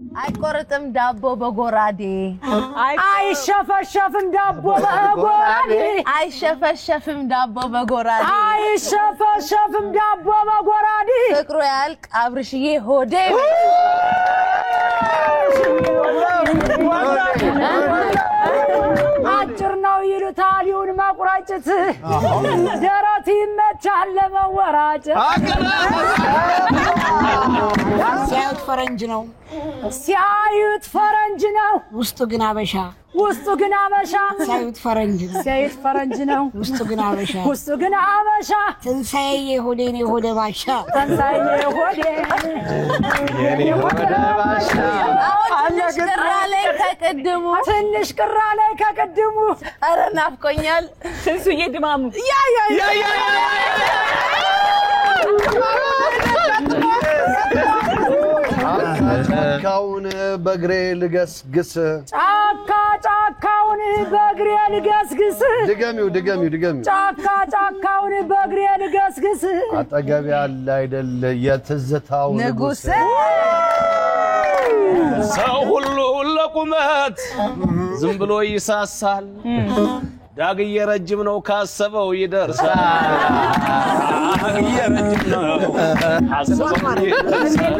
አይቆርጥም ዳቦ በጎራዴ አይሸፈሸፍም ዳቦ በጎራዴ አይሸፈሸፍም ዳቦ በጎራዴ አይሸፈሸፍም ዳቦ በጎራዴ ፍቅሩ ያልቅ አብርሽዬ ሆዴ አጭር ነው ይሉታል ይሁን ማቁራጭት ደረት ይመቻል ለመወራጨት ሲያዩት ፈረንጅ ነው ሲያዩት ፈረንጅ ነው ውስጡ ግን አበሻ ሲያዩት ፈረንጅ ነው ውስጡ ግን አበሻ ትንሳኤ ሆዴኔ ሆደ ባሻ ትንሽ ቅራ ላይ ከቅድሙ አረ ናፍቆኛል ትንሱዬ ድማሙ ጫካውን በእግሬ ልገስግስ ጫካውን በእግሬ ልገስግስ ድገሚው ጫካውን በእግሬ ልገስግስ አጠገብ ያለ አይደል የትዝታው ንጉስ ሰው ሁሉ ለቁመት ዝም ብሎ ይሳሳል ዳግዬ ረጅም ነው ካሰበው ይደርሳል ዳግዬ ረጅም ነው ካሰበው ይደርሳል